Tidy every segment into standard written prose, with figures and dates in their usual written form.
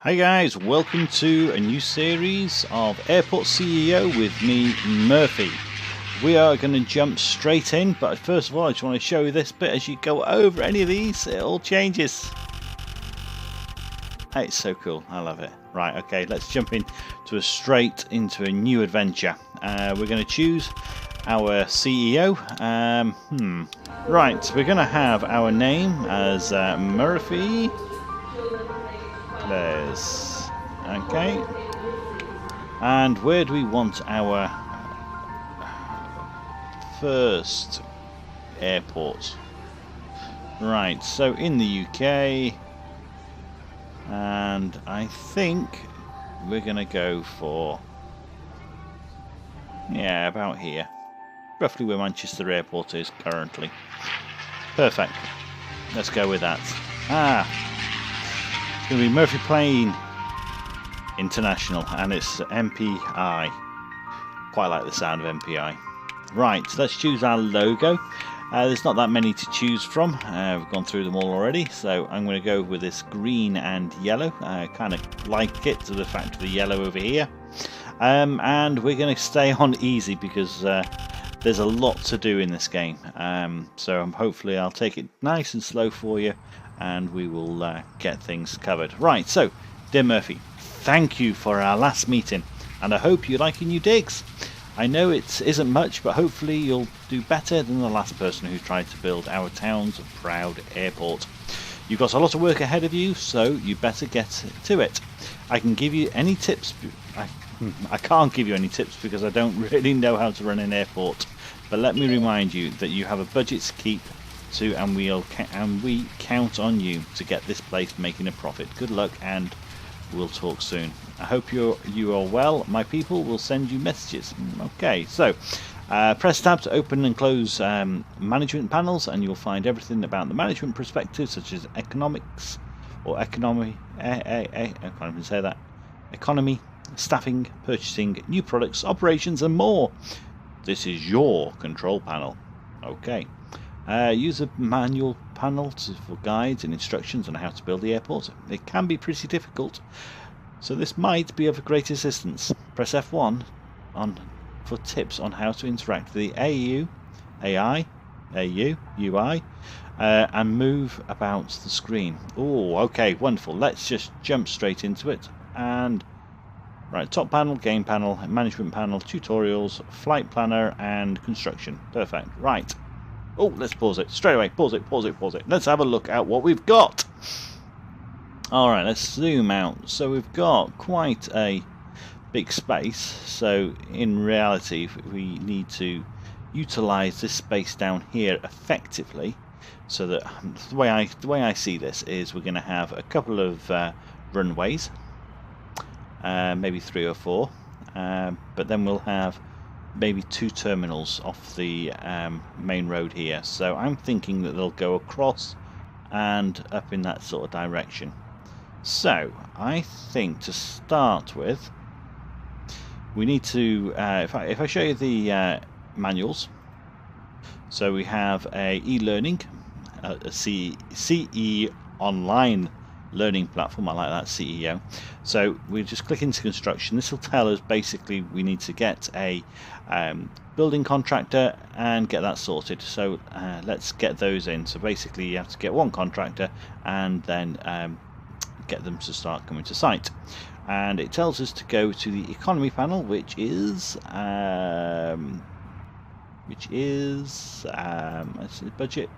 Hey guys, welcome to a new series of Airport CEO with me, Murphy. We are going to jump straight in, but first of all I just want to show you this bit. As you go over any of these, it all changes. Hey, it's so cool, I love it. Right, okay, let's jump into a new adventure. We're going to choose our CEO. Right, we're going to have our name as Murphy. There's okay, and where do we want our first airport? Right, so in the UK, and I think we're gonna go for about here, roughly where Manchester Airport is currently. Perfect, let's go with that. It's going to be Murphy Plane International, and it's MPI. Quite like the sound of MPI. Right, so let's choose our logo. There's not that many to choose from. We've gone through them all already, so I'm going to go with this green and yellow. I kind of like it, to the fact of the yellow over here. And we're going to stay on easy because there's a lot to do in this game. So hopefully I'll take it nice and slow for you, and we will get things covered. Right, so, dear Murphy, thank you for our last meeting, and I hope you're liking your digs. I know it isn't much, but hopefully you'll do better than the last person who tried to build our town's proud airport. You've got a lot of work ahead of you, so you better get to it. I can give you any tips. I can't give you any tips because I don't really know how to run an airport, but let me remind you that you have a budget to keep to, and we count on you to get this place making a profit. Good luck, and we'll talk soon. I hope you are well. My people will send you messages. Okay, so press tab to open and close management panels, and you'll find everything about the management perspective, such as economics or economy. I can't even say that. Economy, staffing, purchasing, new products, operations, and more. This is your control panel. Okay. Use a manual panel for guides and instructions on how to build the airport. It can be pretty difficult, so this might be of great assistance. Press F1 for tips on how to interact with the AI, UI, and move about the screen. Oh, okay, wonderful. Let's just jump straight into it. And right, top panel, game panel, management panel, tutorials, flight planner, and construction. Perfect. Right. Oh, let's pause it straight away. Pause it. Let's have a look at what we've got. Alright, let's zoom out. So we've got quite a big space. So in reality, we need to utilize this space down here effectively. So that the way I see this is we're going to have a couple of runways, maybe 3 or 4, but then we'll have maybe 2 terminals off the main road here. So I'm thinking that they'll go across and up in that sort of direction. So I think to start with, we need to if I show you the manuals. So we have a e-learning, a CE online learning platform. I like that, CEO. So we just click into construction. This will tell us basically we need to get a building contractor and get that sorted. So let's get those in. So basically you have to get one contractor and then get them to start coming to site. And it tells us to go to the economy panel, which is budget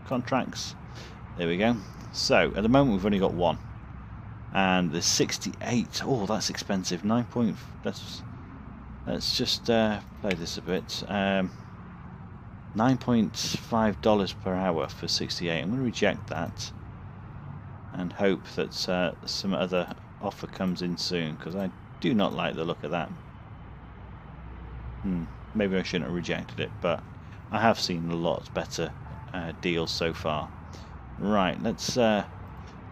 contracts. There we go. So at the moment we've only got one, and there's 68. Oh, that's expensive. Let's just play this a bit. $9.5 per hour for 68. I'm going to reject that and hope that some other offer comes in soon, because I do not like the look of that. Maybe I shouldn't have rejected it, but I have seen a lot better deals so far. Right, let's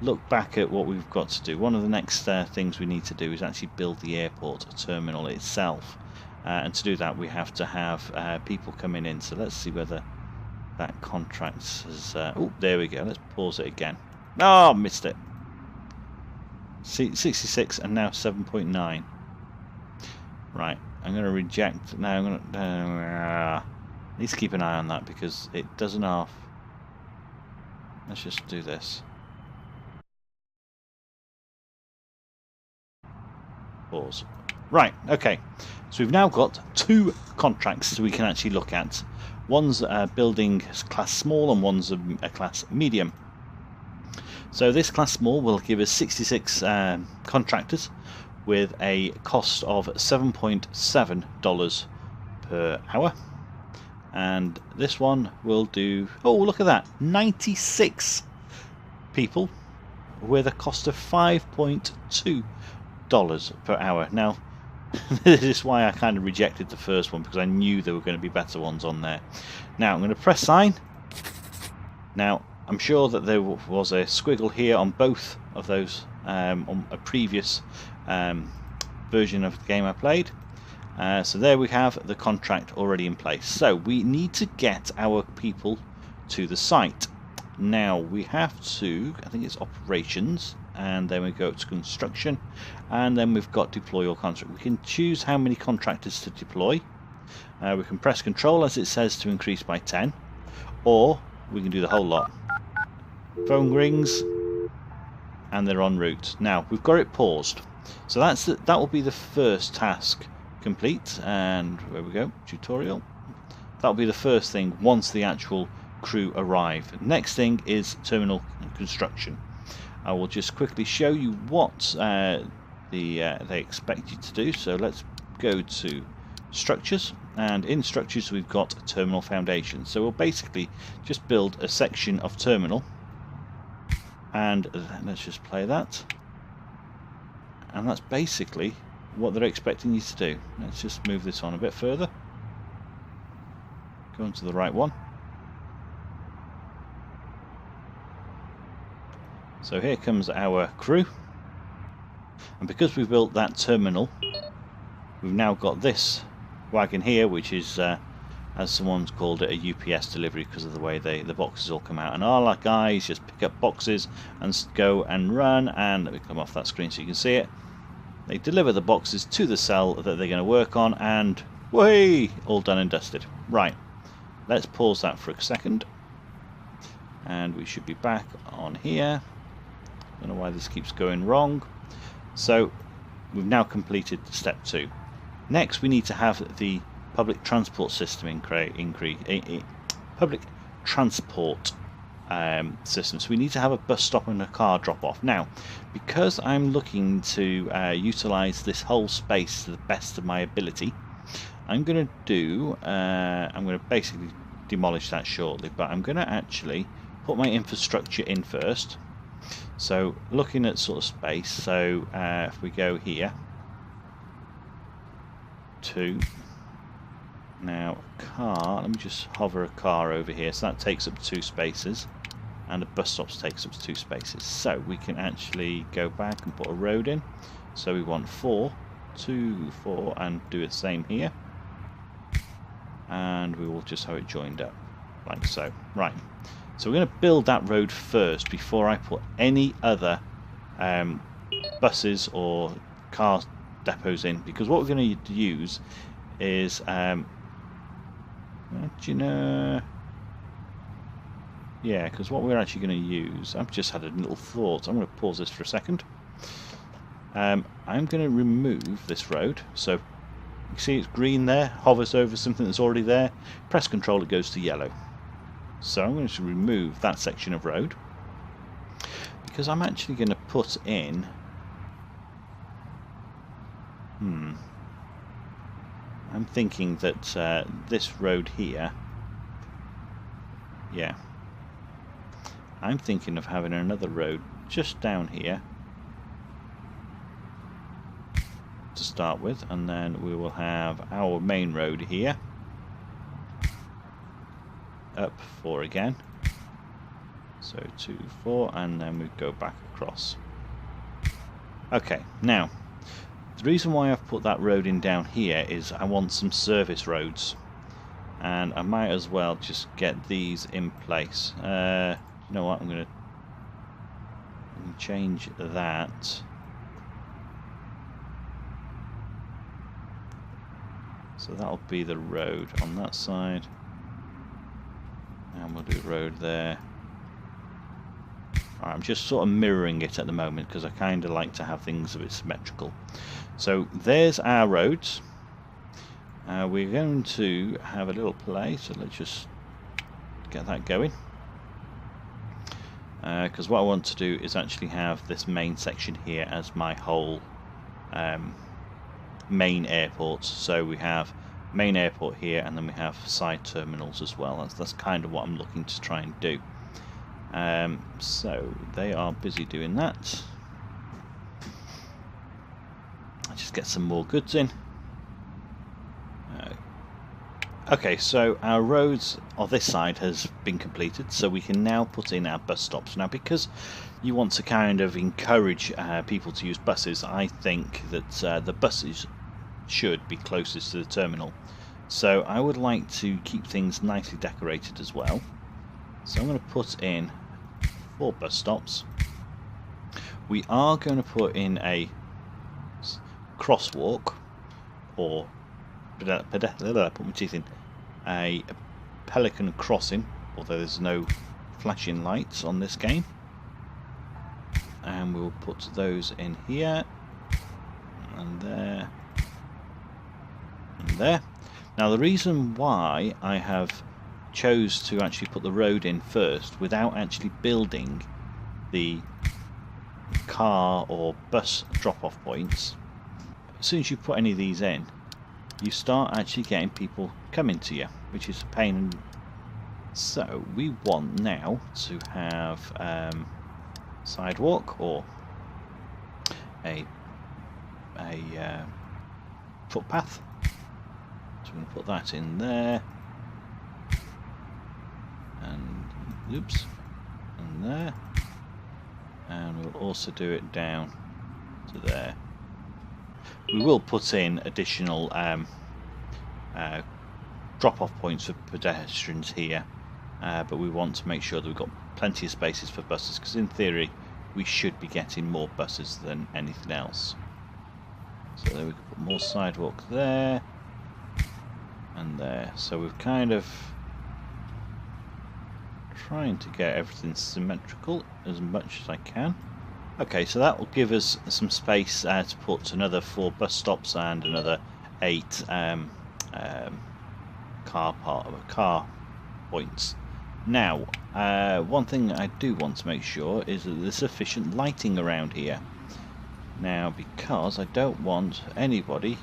look back at what we've got to do. One of the next things we need to do is actually build the airport terminal itself, and to do that we have to have people coming in. So let's see whether that contract has... oh, there we go. Let's pause it again. Oh, missed it. 66 and now 7.9. Right, I'm going to reject. Now I'm going to need to keep an eye on that because it doesn't half. Let's just do this. Pause. Right, okay. So we've now got 2 contracts we can actually look at. One's building class small and one's a class medium. So this class small will give us 66 contractors with a cost of $7.7 per hour. And this one will do, oh look at that, 96 people with a cost of $5.2 per hour. Now, this is why I kind of rejected the first one, because I knew there were going to be better ones on there. Now I'm going to press sign. Now I'm sure that there was a squiggle here on both of those on a previous version of the game I played. So there we have the contract already in place. So we need to get our people to the site. Now we have to, I think it's operations, and then we go to construction, and then we've got deploy all contract. We can choose how many contractors to deploy. We can press control as it says to increase by 10, or we can do the whole lot. Phone rings and they're en route. Now we've got it paused, so that will be the first task complete. And where we go, tutorial, that'll be the first thing once the actual crew arrive. Next thing is terminal construction. I will just quickly show you what they expect you to do. So let's go to structures, and in structures we've got terminal foundation. So we'll basically just build a section of terminal, and let's just play that, and that's basically what they're expecting you to do. Let's just move this on a bit further, go on to the right one. So here comes our crew, and because we've built that terminal, we've now got this wagon here, which is as someone's called it, a UPS delivery, because of the way the boxes all come out. And all our guys just pick up boxes and go and run, and let me come off that screen so you can see it. They deliver the boxes to the cell that they're going to work on, and way all done and dusted. Right, let's pause that for a second, and we should be back on here. Don't know why this keeps going wrong. So we've now completed step 2. Next we need to have the public transport system public transport system. So we need to have a bus stop and a car drop off. Now, because I'm looking to utilize this whole space to the best of my ability, I'm going to basically demolish that shortly, but I'm going to actually put my infrastructure in first. So looking at sort of space, so if we go here, 2. Now car, let me just hover a car over here, so that takes up 2 spaces, and the bus stops takes up 2 spaces. So we can actually go back and put a road in. So we want 4, 2, 4, and do the same here, and we will just have it joined up like so. Right, so we're going to build that road first before I put any other buses or car depots in, because what we're going to use is yeah, because what we're actually going to use, I've just had a little thought. I'm going to pause this for a second. I'm going to remove this road. So you can see it's green there, hovers over something that's already there, press control, it goes to yellow. So I'm going to remove that section of road, because I'm actually going to put in I'm thinking that this road here, yeah, I'm thinking of having another road just down here to start with, and then we will have our main road here, up 4 again, so 2, 4, and then we go back across. Okay, now the reason why I've put that road in down here is I want some service roads, and I might as well just get these in place. You know what, I'm going to change that So that'll be the road on that side. And we'll do the road there. Right, I'm just sort of mirroring it at the moment because I kind of like to have things a bit symmetrical. So there's our roads. We're going to have a little play, so let's just get that going. Because what I want to do is actually have this main section here as my whole main airport. So we have main airport here, and then we have side terminals as well. That's kind of what I'm looking to try and do. So they are busy doing that. I'll just get some more goods in. Okay, so our roads on this side has been completed, so we can now put in our bus stops. Now, because you want to kind of encourage people to use buses, I think that the buses should be closest to the terminal. So I would like to keep things nicely decorated as well. So I'm going to put in 4 bus stops. We are going to put in a crosswalk, or put my teeth in, a pelican crossing, although there's no flashing lights on this game. And we'll put those in here, and there, and there. Now the reason why I have chose to actually put the road in first without actually building the car or bus drop-off points, as soon as you put any of these in, you start actually getting people coming to you, which is a pain. So we want now to have sidewalk or a footpath. So we're going to put that in there, and oops, and there, and we'll also do it down to there. We will put in additional drop-off points for pedestrians here, but we want to make sure that we've got plenty of spaces for buses, because in theory we should be getting more buses than anything else. So there we can put more sidewalk there and there. So we've kind of trying to get everything symmetrical as much as I can. Okay, so that will give us some space to put another 4 bus stops and another 8 car points. Now, one thing I do want to make sure is that there's sufficient lighting around here. Now, because I don't want anybody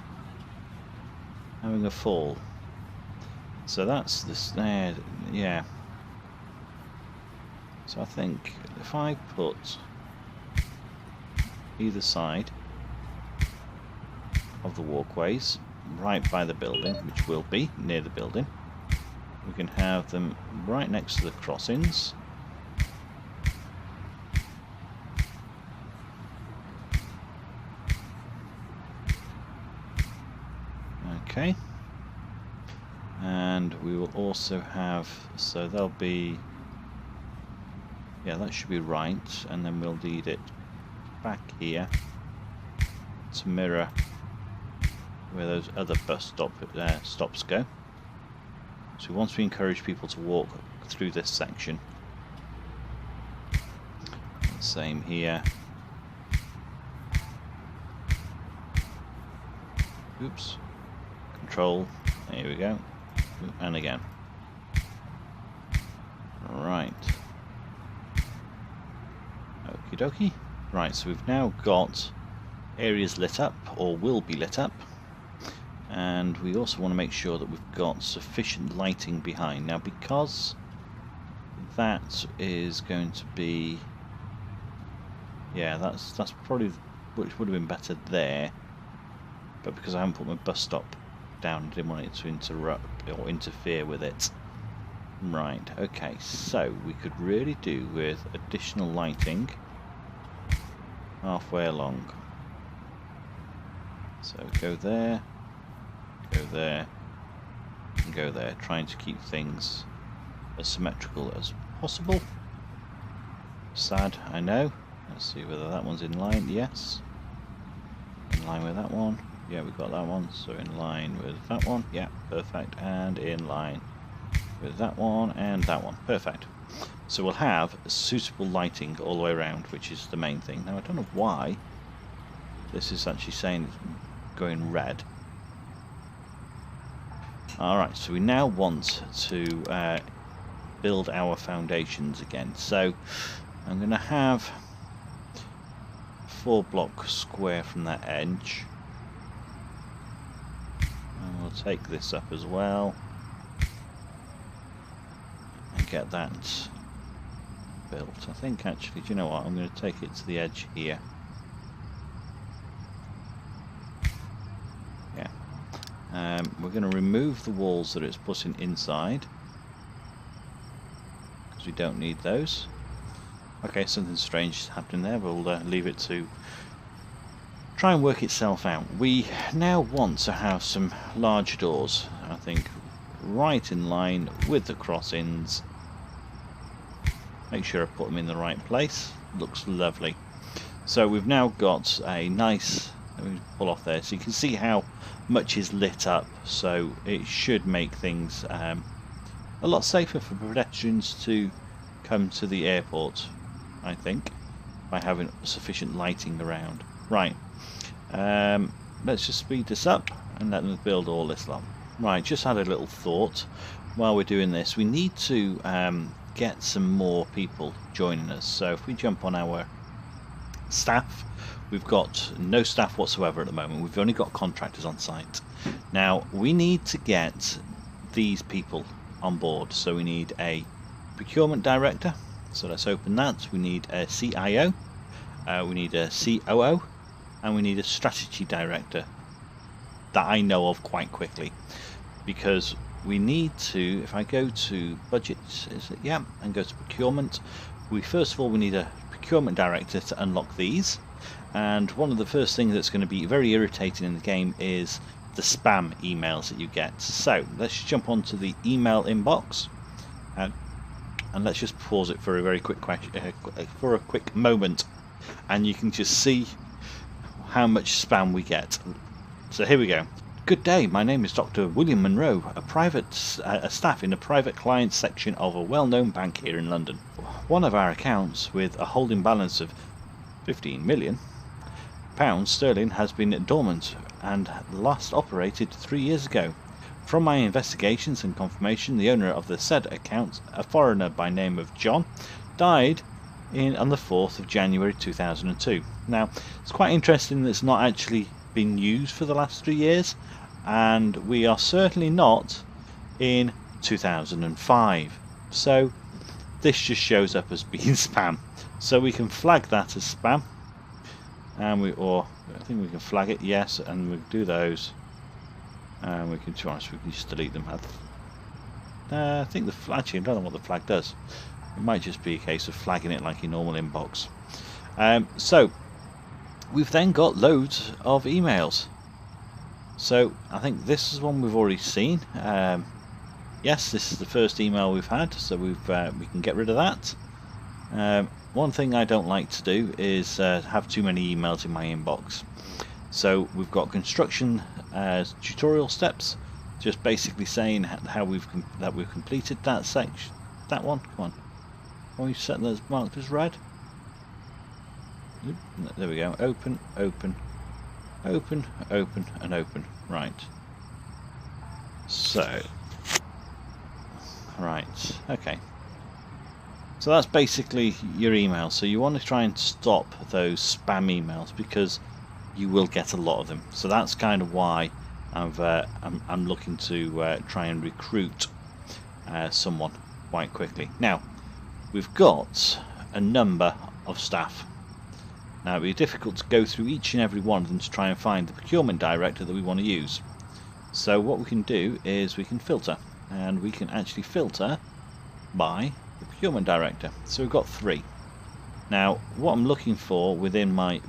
having a fall. So that's this there, yeah. So I think if I put either side of the walkways right by the building, which will be near the building, we can have them right next to the crossings. Okay, and we will also have, so there'll be, yeah, that should be right, and then we'll need it back here to mirror where those other bus stops go. So once we encourage people to walk through this section, same here. Oops. Control. There we go. And again. Right. Okie dokie. Right, so we've now got areas lit up, or will be lit up, and we also want to make sure that we've got sufficient lighting behind. Now, because that is going to be, yeah, that's probably, which would have been better there, but because I haven't put my bus stop down, I didn't want it to interrupt or interfere with it. Right, okay, so we could really do with additional lighting halfway along. So go there, and go there, trying to keep things as symmetrical as possible. Sad, I know. Let's see whether that one's in line. Yes, in line with that one. Yeah, we've got that one. So in line with that one. Yeah, perfect. And in line with that one and that one. Perfect. So we'll have suitable lighting all the way around, which is the main thing. Now I don't know why this is actually saying it's going red. Alright, so we now want to build our foundations again. So I'm going to have 4 block square from that edge. And we'll take this up as well. And get that built. I think actually, do you know what? I'm going to take it to the edge here. Yeah. We're going to remove the walls that it's putting inside, because we don't need those. Okay, something strange is happening there. We'll leave it to try and work itself out. We now want to have some large doors, I think, right in line with the crossings. Make sure I put them in the right place. Looks lovely. So we've now got a nice, let me pull off there so you can see how much is lit up. So it should make things a lot safer for pedestrians to come to the airport, I think, by having sufficient lighting around. Right, let's just speed this up and let them build all this lot. Right, just had a little thought while we're doing this. We need to get some more people joining us. So if we jump on our staff, we've got no staff whatsoever at the moment. We've only got contractors on site. Now we need to get these people on board. So we need a procurement director. So let's open that. We need a CIO, we need a COO, and we need a strategy director that I know of quite quickly, because we need to, if I go to budgets, is it? Yeah, and go to procurement. First of all, we need a procurement director to unlock these. And one of the first things that's going to be very irritating in the game is the spam emails that you get. So let's jump onto the email inbox, and let's just pause it for a very quick for a quick moment, and you can just see how much spam we get. So here we go. Good day, my name is Dr. William Monroe, a staff in the private client section of a well-known bank here in London. One of our accounts with a holding balance of £15 million sterling has been dormant and last operated 3 years ago. From my investigations and confirmation, the owner of the said account, a foreigner by name of John, died on the 4th of January 2002. Now, it's quite interesting that it's not actually been used for the last 3 years, and we are certainly not in 2005. So this just shows up as being spam. So we can flag that as spam, and I think we can flag it, yes, and we do those. And we can, to be honest, we can just delete them. I think actually I don't know what the flag does. It might just be a case of flagging it like your normal inbox. So we've then got loads of emails. So I think this is one we've already seen. Yes, this is the first email we've had, so we can get rid of that. One thing I don't like to do is have too many emails in my inbox. So we've got construction tutorial steps, just basically saying how we've completed that section. That one, come on. Can we set those marked as red? There we go. Open, open, open, open, and open. Right. So, right. Okay. So that's basically your email. So you want to try and stop those spam emails, because you will get a lot of them. So that's kind of why I'm looking to try and recruit someone quite quickly. Now, we've got a number of staff. Now, it'd be difficult to go through each and every one of them to try and find the procurement director that we want to use. So what we can do is we can filter, and we can actually filter by the procurement director. So we've got 3. Now, what I'm looking for within my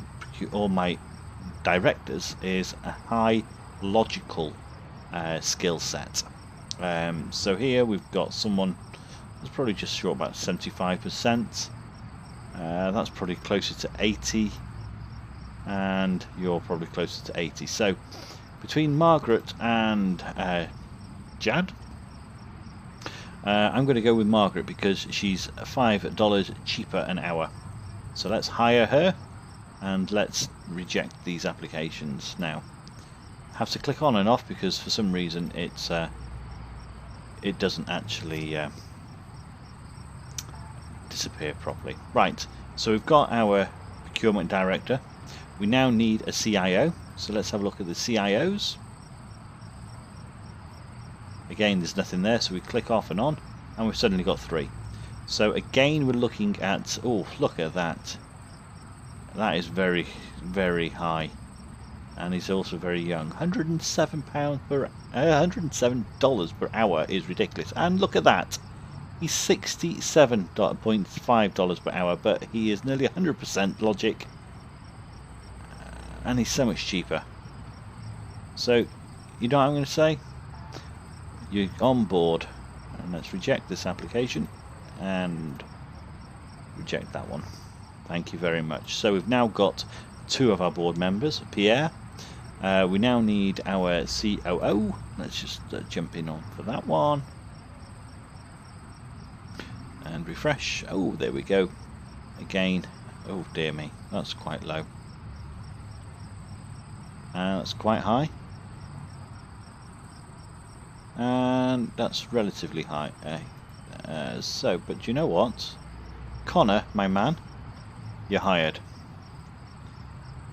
directors is a high logical skill set. So here we've got someone that's probably just short about 75%. That's probably closer to 80, and you're probably closer to 80. So between Margaret and Jad. I'm going to go with Margaret because she's $5 cheaper an hour. So let's hire her and let's reject these applications now. Have to click on and off because for some reason it doesn't actually disappear properly. Right, so we've got our procurement director. We now need a CIO, so let's have a look at the CIOs. Again, there's nothing there, so we click off and on, and we've suddenly got 3. So again, we're looking at, oh, look at that. That is very, very high, and he's also very young. $107 per hour is ridiculous. And look at that, he's $67.5 per hour, but he is nearly 100% logic, and he's so much cheaper. So, you know what I'm going to say? You're on board, and let's reject this application and reject that one. Thank you very much. So we've now got 2 of our board members. Pierre, we now need our COO. Let's just jump in on for that one and refresh. Oh, there we go. Again, oh dear me, that's quite low. That's quite high. And that's relatively high. But you know what? Connor, my man, you're hired.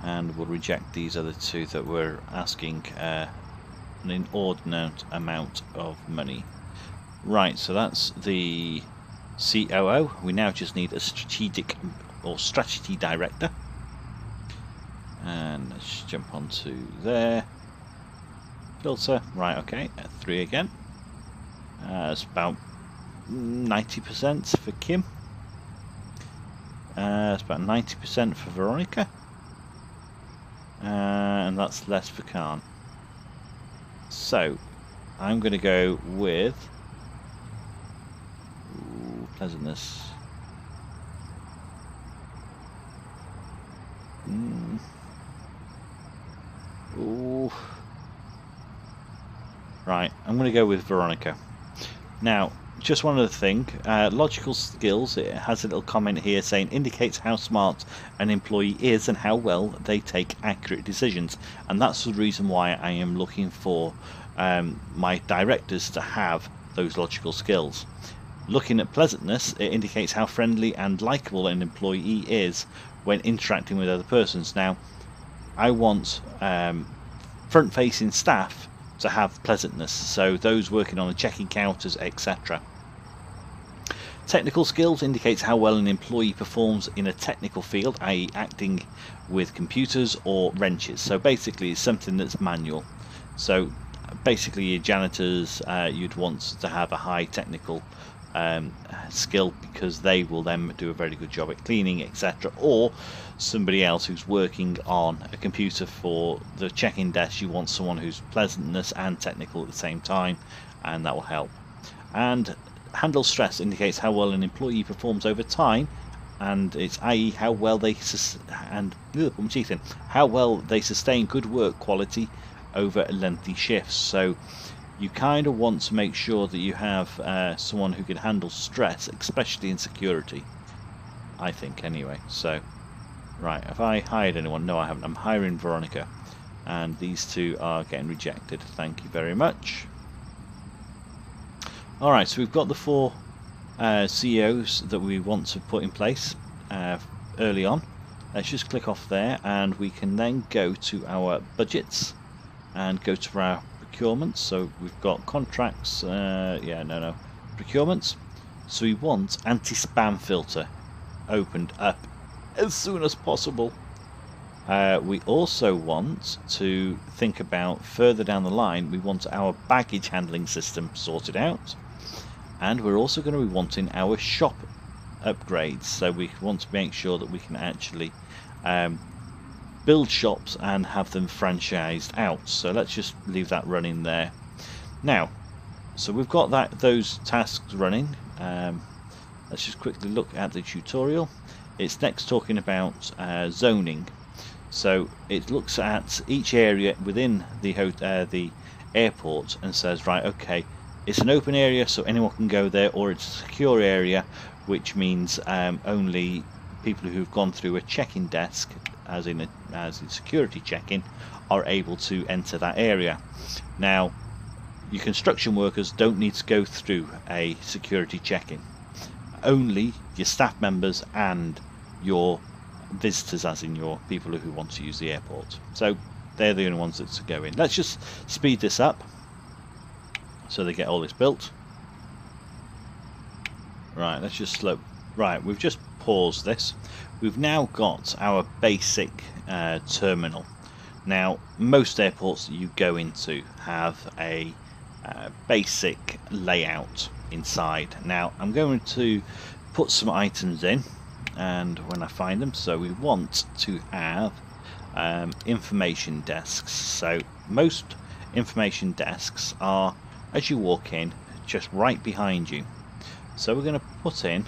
And we'll reject these other 2 that were asking an inordinate amount of money. Right, so that's the COO. We now just need a strategic or strategy director. And let's jump onto there. Filter, right, okay, 3 again. It's about 90% for Kim. It's about 90% for Veronica. And that's less for Khan. So, I'm going to go with pleasantness. Ooh. Right, I'm going to go with Veronica. Now, just one other thing, logical skills, it has a little comment here saying indicates how smart an employee is and how well they take accurate decisions, and that's the reason why I am looking for my directors to have those logical skills. Looking at pleasantness, it indicates how friendly and likable an employee is when interacting with other persons. Now, I want front-facing staff to have pleasantness, so those working on the checking counters, etc. Technical skills indicates how well an employee performs in a technical field, i.e. acting with computers or wrenches. So basically it's something that's manual. So basically your janitors, you'd want to have a high technical skill because they will then do a very good job at cleaning, etc. Or somebody else who's working on a computer for the check-in desk, you want someone who's pleasantness and technical at the same time, and that will help. And handle stress indicates how well an employee performs over time, and it's i.e. how well they sustain good work quality over lengthy shifts. So you kind of want to make sure that you have someone who can handle stress, especially in security, I think, anyway. So, right, have I hired anyone? No, I haven't. I'm hiring Veronica, and these 2 are getting rejected. Thank you very much. Alright, so we've got the 4 CEOs that we want to put in place early on. Let's just click off there, and we can then go to our budgets and go to our procurements. So we've got contracts, procurements. So we want anti-spam filter opened up as soon as possible. We also want to think about further down the line, we want our baggage handling system sorted out, and we're also going to be wanting our shop upgrades. So we want to make sure that we can actually build shops and have them franchised out. So let's just leave that running there. Now, so we've got those tasks running. Let's just quickly look at the tutorial. It's next talking about zoning. So it looks at each area within the airport and says, right, okay, it's an open area so anyone can go there, or it's a secure area, which means only people who've gone through a check-in desk, as in security check-in, are able to enter that area. Now, your construction workers don't need to go through a security check-in. Only your staff members and your visitors, as in your people who want to use the airport. So they're the only ones that go in. Let's just speed this up so they get all this built. Right, let's just slow. Right, we've just paused this. We've now got our basic terminal. Now, most airports that you go into have a basic layout inside. Now, I'm going to put some items in, and when I find them, so we want to have information desks. So most information desks are, as you walk in, just right behind you. So we're going to put in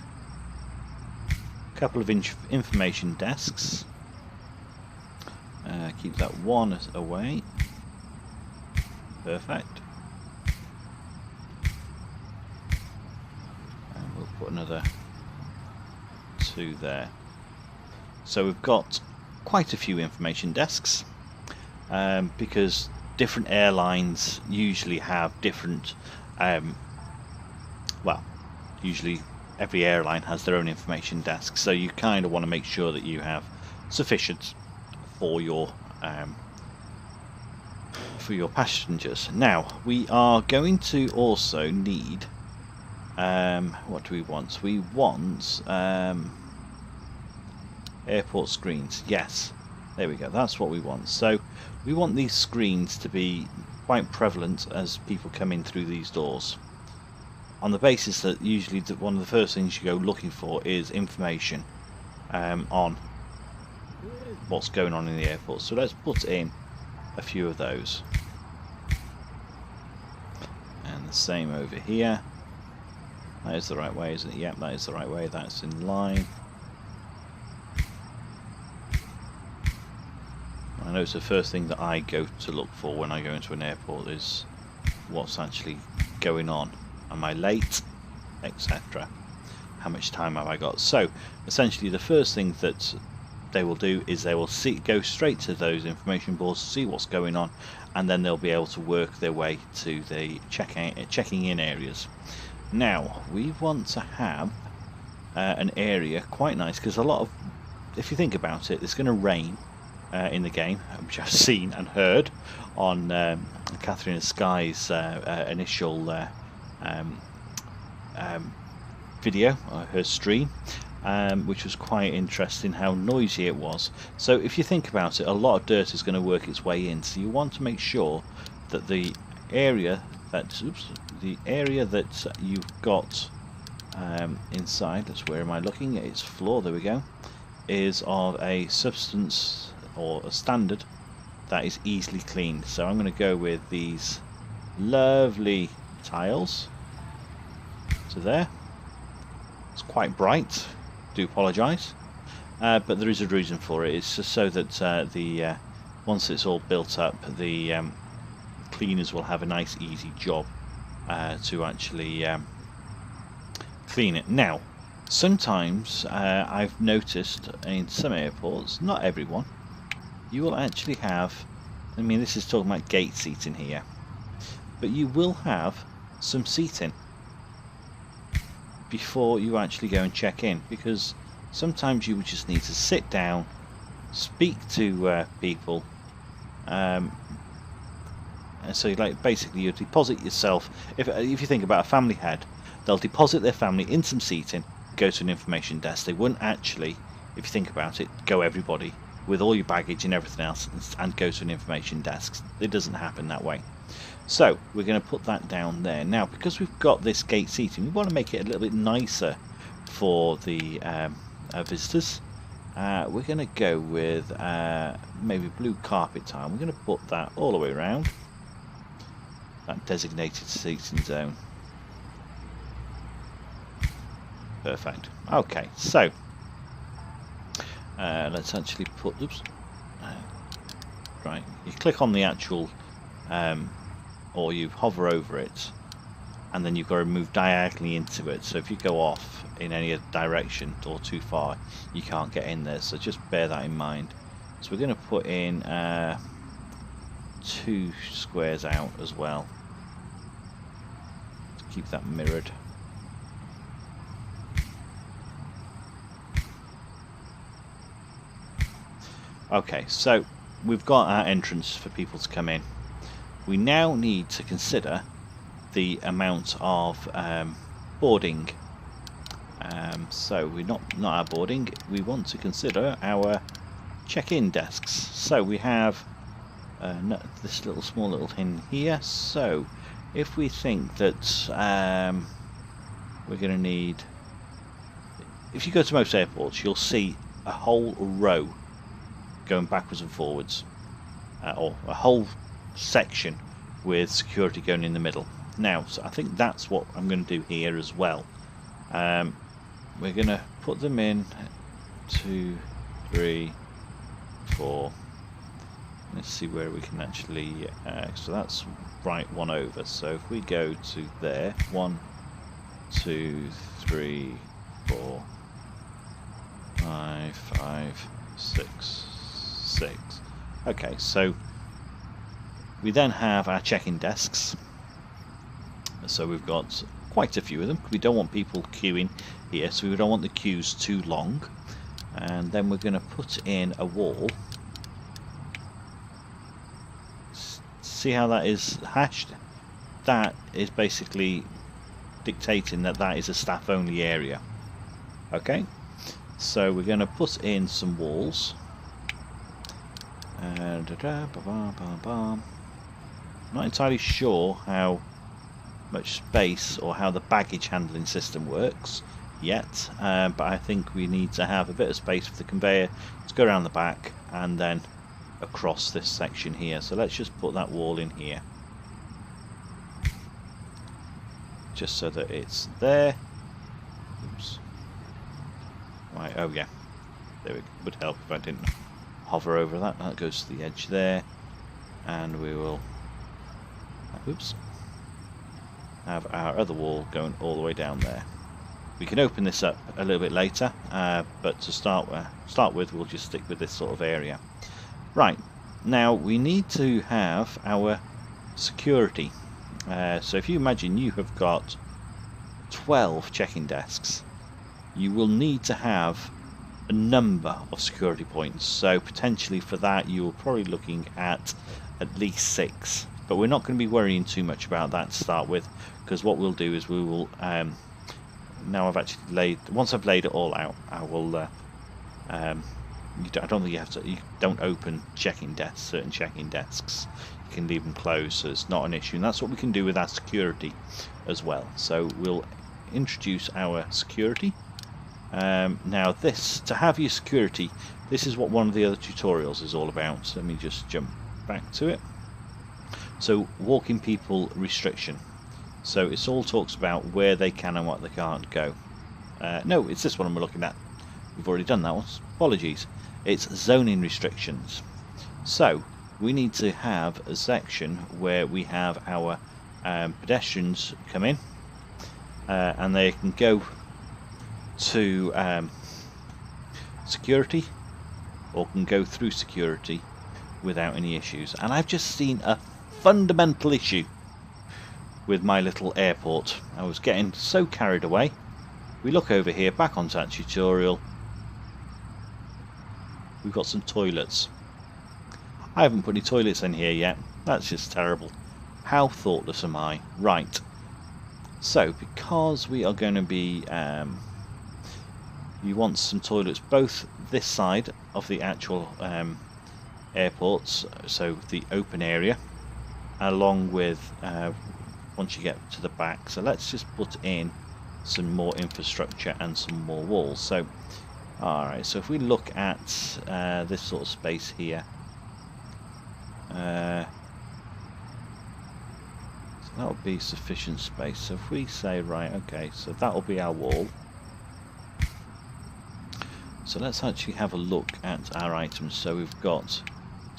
a couple of information desks. Keep that one away. Perfect. And we'll put another 2 there. So we've got quite a few information desks, because different airlines usually have different, well, usually every airline has their own information desk, so you kind of want to make sure that you have sufficient for your passengers. Now we are going to also need, what do we want? We want airport screens. Yes, there we go, that's what we want. So we want these screens to be quite prevalent as people come in through these doors, on the basis that usually one of the first things you go looking for is information on what's going on in the airport. So let's put in a few of those, and the same over here. That is the right way, isn't it? Yep, that is the right way, that's in line. I know it's the first thing that I go to look for when I go into an airport, is what's actually going on. Am I late? Etc. How much time have I got? So essentially the first thing that they will do is they will go straight to those information boards, see what's going on, and then they'll be able to work their way to the checking in areas. Now we want to have an area quite nice, because a lot of, if you think about it, it's going to rain in the game, which I've seen and heard on Catherine Sky's initial video, her stream, which was quite interesting how noisy it was. So if you think about it, a lot of dirt is going to work its way in, so you want to make sure that the area that you've got inside, that's where am I looking at, its floor, there we go, is of a substance or a standard that is easily cleaned. So I'm going to go with these lovely tiles to there. It's quite bright, do apologise, but there is a reason for it. It's just so that once it's all built up, the cleaners will have a nice easy job to actually clean it. Now sometimes I've noticed in some airports, not everyone, you will actually have, I mean this is talking about gate seating here, but you will have some seating before you actually go and check in, because sometimes you would just need to sit down, speak to people, and so like basically you deposit yourself. If you think about a family head, they'll deposit their family in some seating, go to an information desk. They wouldn't actually, if you think about it, go everybody with all your baggage and everything else and go to an information desk. It doesn't happen that way. So we're going to put that down there. Now because we've got this gate seating, we want to make it a little bit nicer for the visitors. We're going to go with maybe blue carpet tile. We're going to put that all the way around that designated seating zone. Perfect. Okay, so let's actually put, oops, right, you click on the actual, or you hover over it, and then you've got to move diagonally into it. So if you go off in any direction or too far, you can't get in there. So just bear that in mind. So we're going to put in 2 squares out as well to keep that mirrored. Okay, so we've got our entrance for people to come in. We now need to consider the amount of boarding. So we're not our boarding. We want to consider our check-in desks. So we have this small little thing here. So if we think that we're going to need, if you go to most airports, you'll see a whole row going backwards and forwards, or a whole section with security going in the middle. Now, so I think that's what I'm going to do here as well. We're going to put them in 2, 3, 4. Let's see where we can actually. So that's right one over. So if we go to there, 1, 2, 3, 4, 5, 5, 6, 6. Okay, so we then have our check-in desks. So we've got quite a few of them. We don't want people queuing here, so we don't want the queues too long. And then we're going to put in a wall. See how that is hashed? That is basically dictating that that is a staff-only area. Okay, so we're going to put in some walls. Not entirely sure how much space or how the baggage handling system works yet, but I think we need to have a bit of space for the conveyor to go around the back and then across this section here. So let's just put that wall in here, just so that it's there. Oops. Right, oh yeah, there it would help if I didn't hover over that. That goes to the edge there, and we will, oops, have our other wall going all the way down there. We can open this up a little bit later, but to start with, we'll just stick with this sort of area. Right, now we need to have our security. So if you imagine you have got 12 check-in desks, you will need to have a number of security points. So potentially for that, you're probably looking at least 6. But we're not going to be worrying too much about that to start with, because what we'll do is we will, now I've actually once I've laid it all out, I will, I don't think you don't open check-in desks, certain check-in desks. You can leave them closed, so it's not an issue. And that's what we can do with our security as well. So we'll introduce our security. Now to have your security, this is what one of the other tutorials is all about. So let me just jump back to it. So walking people restriction. So it all talks about where they can and what they can't go. No, it's this one I'm looking at. We've already done that one. Apologies. It's zoning restrictions. So we need to have a section where we have our pedestrians come in, and they can go to security, or can go through security without any issues. And I've just seen a fundamental issue with my little airport. I was getting so carried away. We look over here, back onto that tutorial. We've got some toilets. I haven't put any toilets in here yet. That's just terrible. How thoughtless am I? Right. So, because we are going to be... you want some toilets both this side of the actual airports, so the open area, along with once you get to the back. So let's just put in some more infrastructure and some more walls. So alright, so if we look at this sort of space here, so that would be sufficient space. So if we say, right, okay, so that will be our wall. So let's actually have a look at our items. So we've got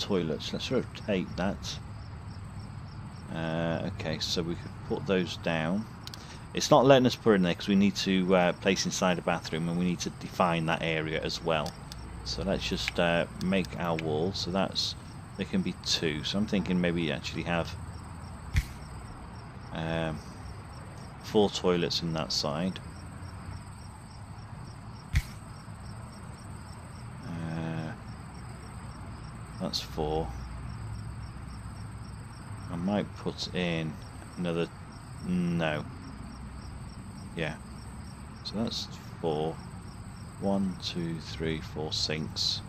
toilets. Let's rotate that. Okay, so we could put those down. It's not letting us put in there because we need to place inside a bathroom, and we need to define that area as well. So let's just make our wall so that's there can be 2. So I'm thinking maybe actually have 4 toilets in that side. That's 4. I might put in another. No. Yeah. So that's 4. 1, 2, 3, 4 sinks.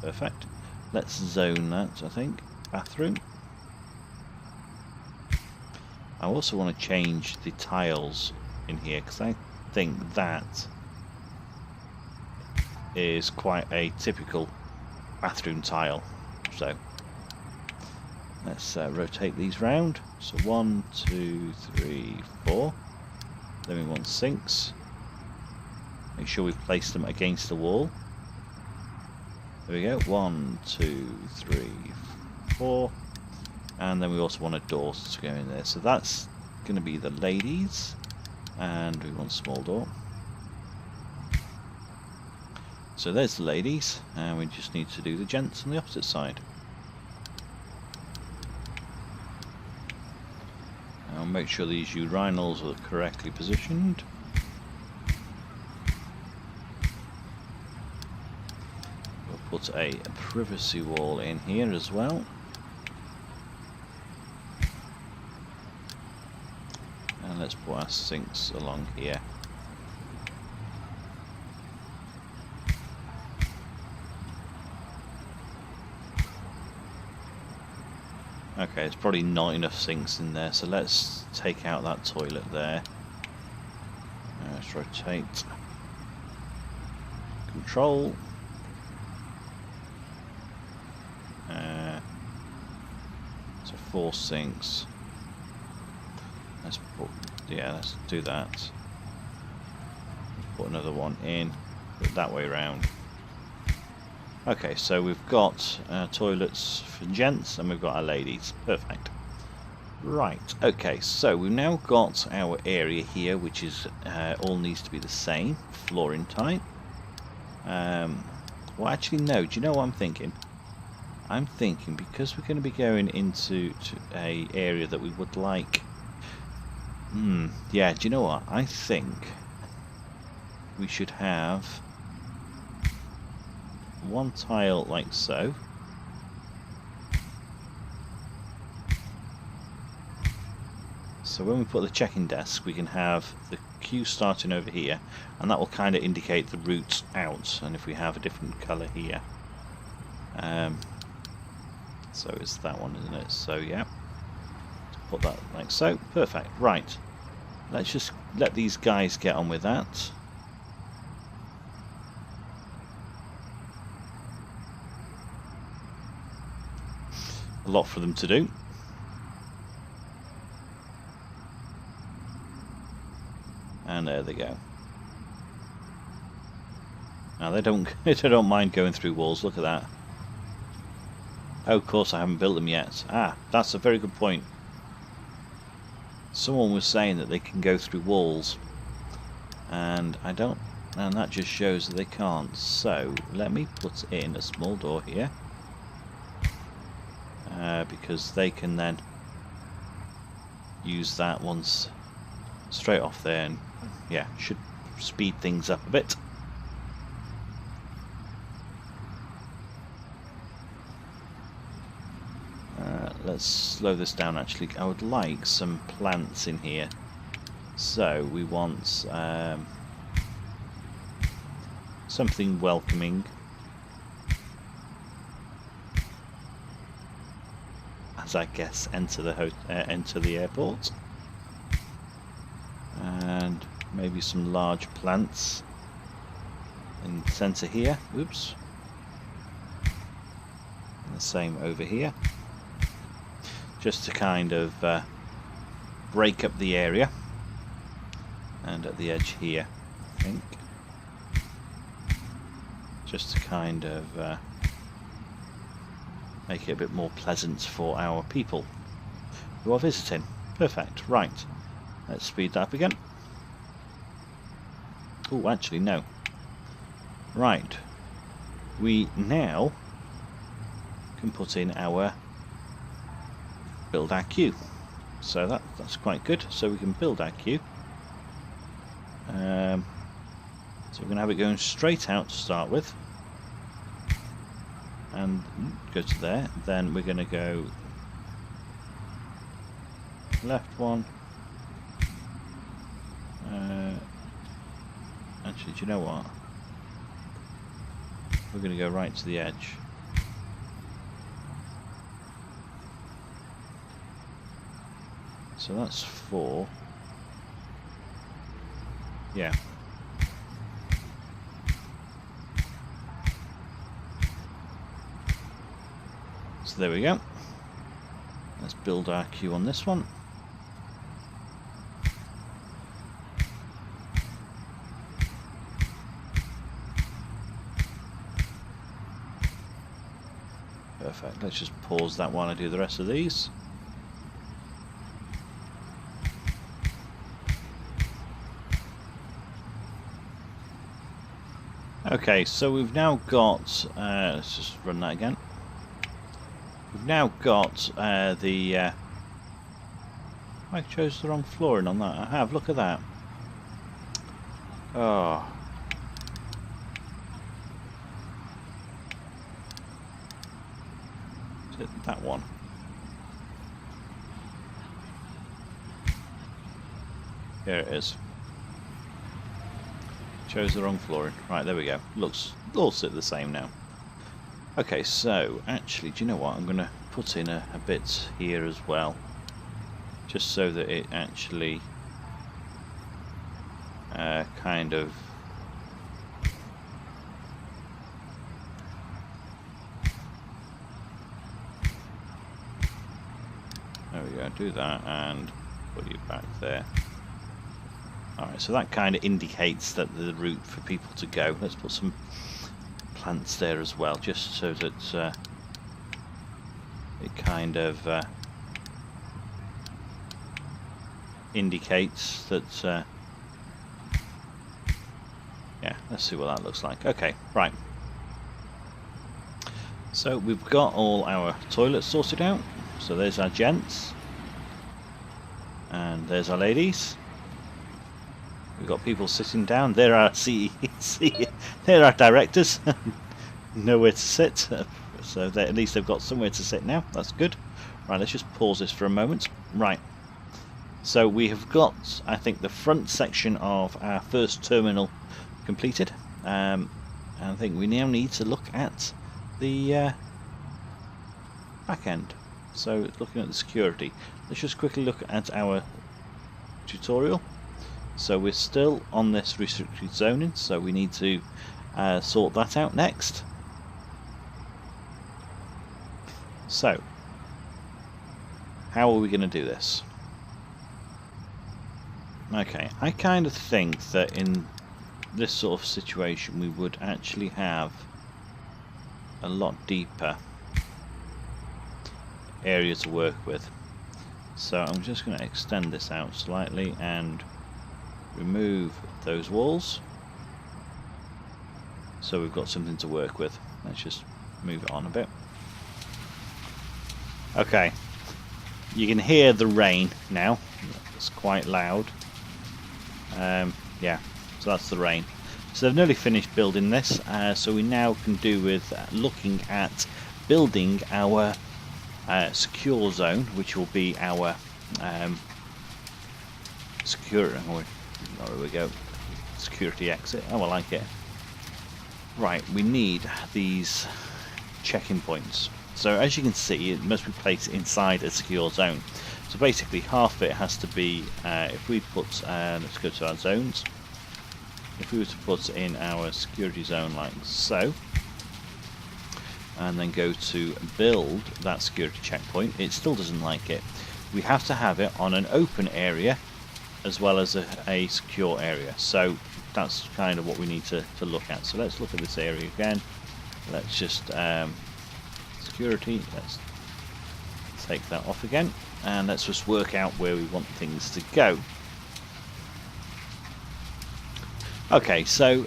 Perfect. Let's zone that, I think. Bathroom. I also want to change the tiles in here because I think that is quite a typical bathroom tile. So let's rotate these round. So 1, 2, 3, 4. Then we want sinks. Make sure we place them against the wall. There we go. 1, 2, 3, 4. And then we also want a door to go in there. So that's going to be the ladies. And we want a small door. So there's the ladies. And we just need to do the gents on the opposite side. I'll make sure these urinals are correctly positioned. We'll put a privacy wall in here as well. And let's put our sinks along here. Okay, it's probably not enough sinks in there, so let's take out that toilet there. Let's rotate. Control. So 4 sinks. Let's put, yeah, let's do that. Put another one in, put it that way around. Okay, so we've got toilets for gents and we've got our ladies. Perfect. Right, okay, so we've now got our area here, which is all needs to be the same, flooring type. Well, actually, no, do you know what I'm thinking? I'm thinking because we're going to be going into a area that we would like. Yeah, do you know what? I think we should have one tile like so. So when we put the check-in desk, we can have the queue starting over here, and that will kind of indicate the routes out. And if we have a different colour here, so it's that one, isn't it? So yeah, put that like so. Perfect. Right. Let's just let these guys get on with that. A lot for them to do. And there they go. Now they don't mind going through walls. Look at that. Oh, of course I haven't built them yet. Ah, that's a very good point. Someone was saying that they can go through walls, and I don't, and that just shows that they can't. So let me put in a small door here, because they can then use that once straight off there, and yeah, should speed things up a bit. Let's slow this down. Actually, I would like some plants in here. So we want something welcoming, as I guess enter the airport, and maybe some large plants in the centre here. Oops. And the same over here. Just to kind of break up the area, and at the edge here, I think, just to kind of make it a bit more pleasant for our people who are visiting. Perfect. Right, let's speed that up again. Oh, actually no. Right, we now can put in our build our queue. So that's quite good. So we can build our queue. So we're going to have it going straight out to start with, and go to there. Then we're going to go left one. Actually, do you know what? We're going to go right to the edge. So that's 4. Yeah. So there we go. Let's build our queue on this one. Perfect. Let's just pause that while I do the rest of these. Okay, so we've now got, let's just run that again. We've now got I chose the wrong flooring on that. I have, look at that. Oh. Is it that one? Here it is. Chose the wrong flooring. Right, there we go. Looks all sit the same now. Okay, so actually, do you know what? I'm going to put in a bit here as well, just so that it actually kind of there we go. Do that and put you back there. Alright, so that kind of indicates that the route for people to go. Let's put some plants there as well, just so that it kind of indicates that yeah, let's see what that looks like. Okay, right. So we've got all our toilets sorted out. So there's our gents. And there's our ladies. We've got people sitting down. There are there are directors. Nowhere to sit. So at least they've got somewhere to sit now. That's good. Right, let's just pause this for a moment. Right. So we have got, I think, the front section of our first terminal completed. And I think we now need to look at the back end. So looking at the security. Let's just quickly look at our tutorial. So we're still on this restricted zoning, so we need to sort that out next. So, how are we going to do this? Okay, I kind of think that in this sort of situation we would actually have a lot deeper area to work with. So I'm just going to extend this out slightly and remove those walls, so we've got something to work with. Let's just move it on a bit. Okay, you can hear the rain now. It's quite loud. Yeah, so that's the rain. So they've nearly finished building this, so we now can do with looking at building our secure zone, which will be our security. There we go. Security exit. Oh, I like it. Right, we need these check-in points. So as you can see, it must be placed inside a secure zone. So basically, half of it has to be. If we put, let's go to our zones. If we were to put in our security zone like so, and then go to build that security checkpoint, it still doesn't like it. We have to have it on an open area as well as a secure area. So that's kind of what we need to look at. So let's look at this area again. Let's just security. Let's take that off again, and let's just work out where we want things to go. Okay, so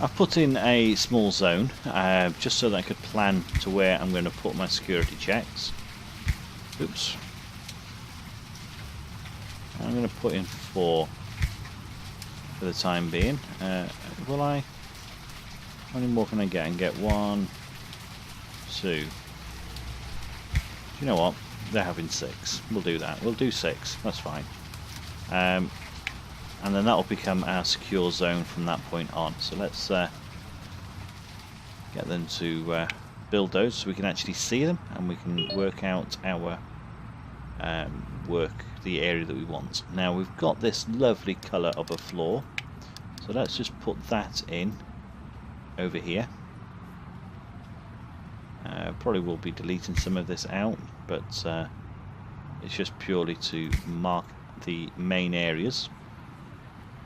I've put in a small zone just so that I could plan to where I'm going to put my security checks. Oops. I'm going to put in 4 for the time being. Will I? How many more can I get? I can get 1, 2. Do you know what? They're having 6. We'll do that. We'll do 6. That's fine. And then that will become our secure zone from that point on. So let's get them to build those so we can actually see them and we can work out our the area that we want. Now we've got this lovely colour of a floor, so let's just put that in over here. Probably will be deleting some of this out, but it's just purely to mark the main areas.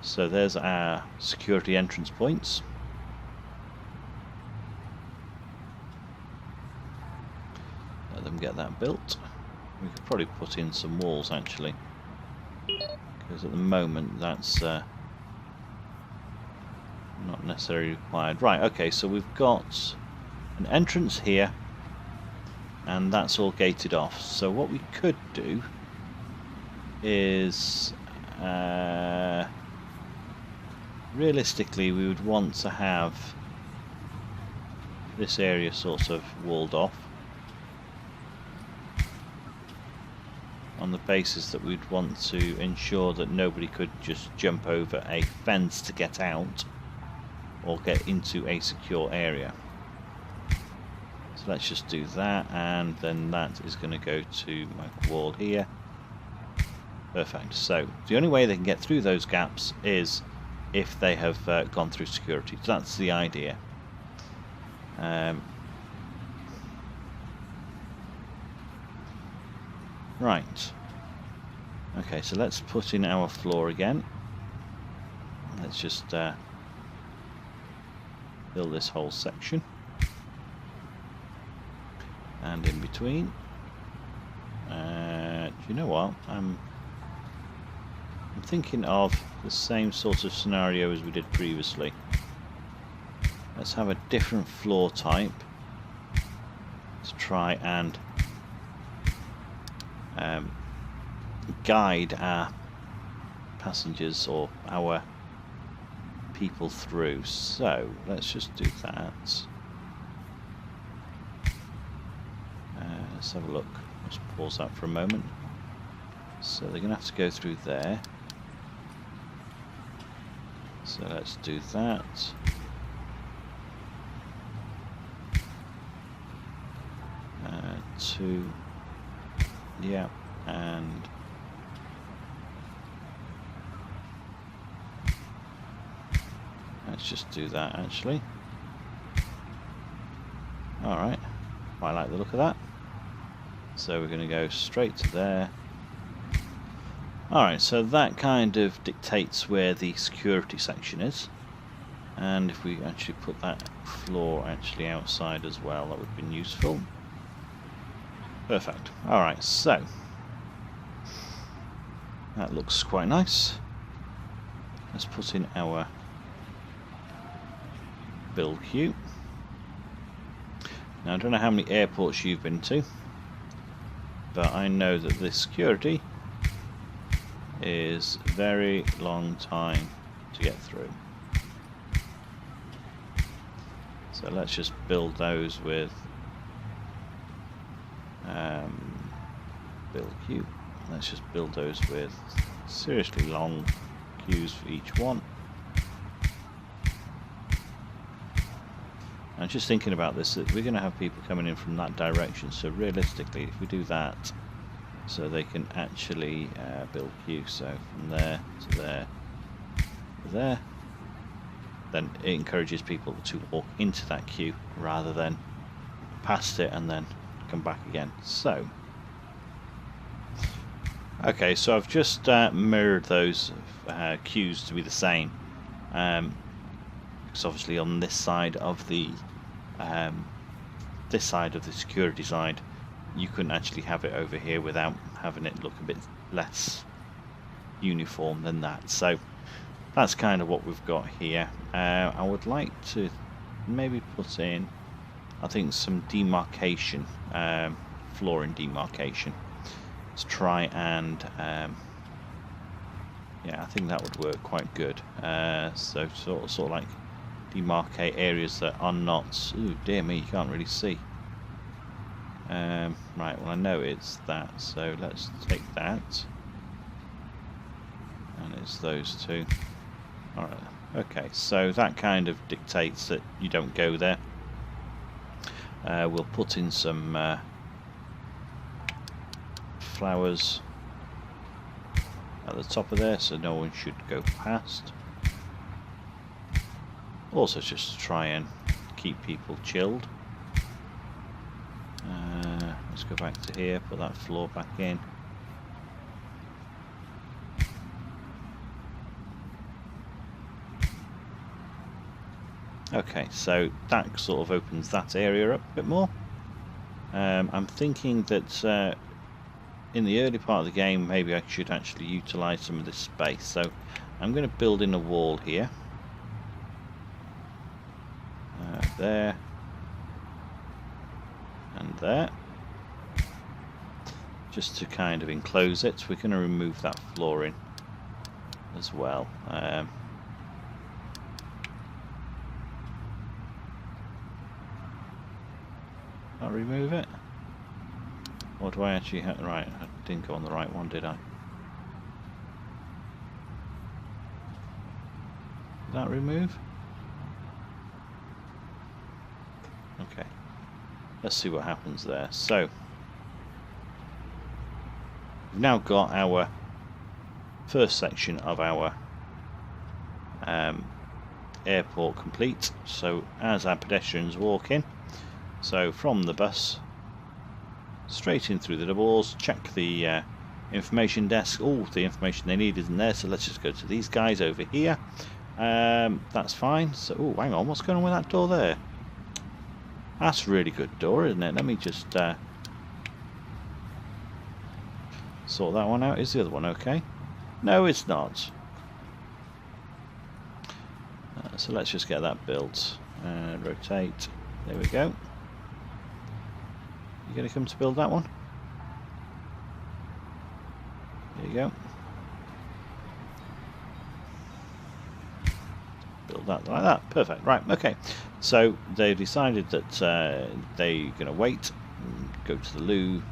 So there's our security entrance points. Let them get that built. We could probably put in some walls actually, because at the moment that's not necessarily required. Right, okay, so we've got an entrance here and that's all gated off. So what we could do is realistically we would want to have this area sort of walled off, on the basis that we'd want to ensure that nobody could just jump over a fence to get out or get into a secure area. So let's just do that, and then that is going to go to my wall here. Perfect. So the only way they can get through those gaps is if they have gone through security. So that's the idea. Right. Okay, so let's put in our floor again. Let's just build this whole section. And in between. Do you know what? I'm thinking of the same sort of scenario as we did previously. Let's have a different floor type to try and guide our passengers or our people through. So let's just do that. Let's have a look. Let's pause that for a moment. So they're going to have to go through there. So let's do that. Two. Yeah, and let's just do that actually. Alright, I like the look of that. So we're going to go straight to there. Alright, so that kind of dictates where the security section is. And if we actually put that floor actually outside as well, that would have been useful. Perfect. Alright, so that looks quite nice. Let's put in our build queue. Now I don't know how many airports you've been to, but I know that this security is a very long time to get through. So let's just build those with build queue. Let's just build those with seriously long queues for each one. I'm just thinking about this, that we're going to have people coming in from that direction, so realistically if we do that, so they can actually build queue, so from there to there to there, then it encourages people to walk into that queue rather than past it and then come back again. So okay, so I've just mirrored those queues to be the same, because obviously on this side of the this side of the security side, you couldn't actually have it over here without having it look a bit less uniform than that. So that's kind of what we've got here. I would like to maybe put in, I think, some demarcation, flooring demarcation. Let's try and yeah, I think that would work quite good. So sort of like demarcate areas that are not, ooh dear me, you can't really see. Right, well I know it's that, so let's take that, and it's those two. Alright, okay, so that kind of dictates that you don't go there. We'll put in some flowers at the top of there so no one should go past. Also just to try and keep people chilled. Let's go back to here, put that floor back in. Okay, so that sort of opens that area up a bit more. I'm thinking that in the early part of the game maybe I should actually utilise some of this space, so I'm going to build in a wall here. There and there, just to kind of enclose it. We're going to remove that flooring as well. I'll remove it, or do I actually have, right, I didn't go on the right one, did I? Did that remove? Okay, let's see what happens there. So we've now got our first section of our airport complete. So as our pedestrians walk in, so from the bus straight in through the doors, check the information desk. Oh, the information they need isn't there, so let's just go to these guys over here. That's fine. So, oh, hang on, what's going on with that door there? That's a really good door, isn't it? Let me just sort that one out. Is the other one okay? No, it's not. So let's just get that built. Rotate. There we go. You going to come to build that one? There you go. Build that like that. Perfect. Right, okay. So they've decided that they're going to wait, go to the loo,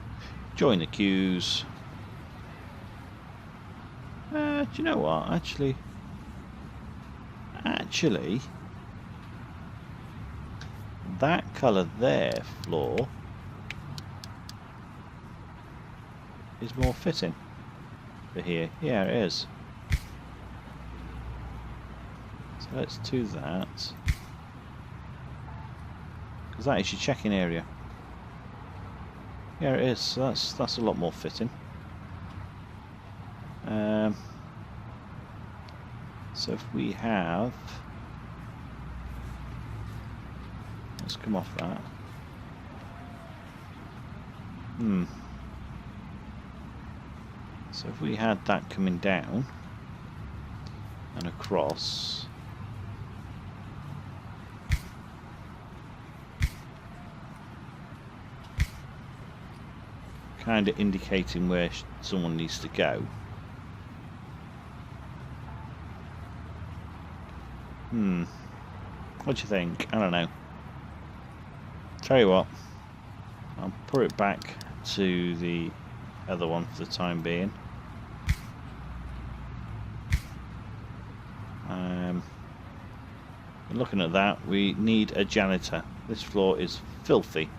join the queues. Do you know what? Actually, that colour there, floor, is more fitting for here. Yeah, it is. So let's do that, because that is your check-in area. Yeah, it is. So that's a lot more fitting. So if we have, let's come off that. So if we had that coming down and across, kind of indicating where someone needs to go. What do you think? I don't know. Tell you what, I'll put it back to the other one for the time being. Looking at that, we need a janitor. This floor is filthy,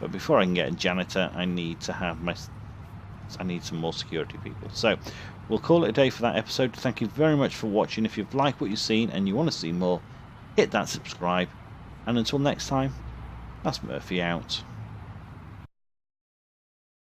but before I can get a janitor, I need to have some more security people. So we'll call it a day for that episode. Thank you very much for watching. If you've liked what you've seen and you want to see more, hit that subscribe, and until next time, that's Murphy out.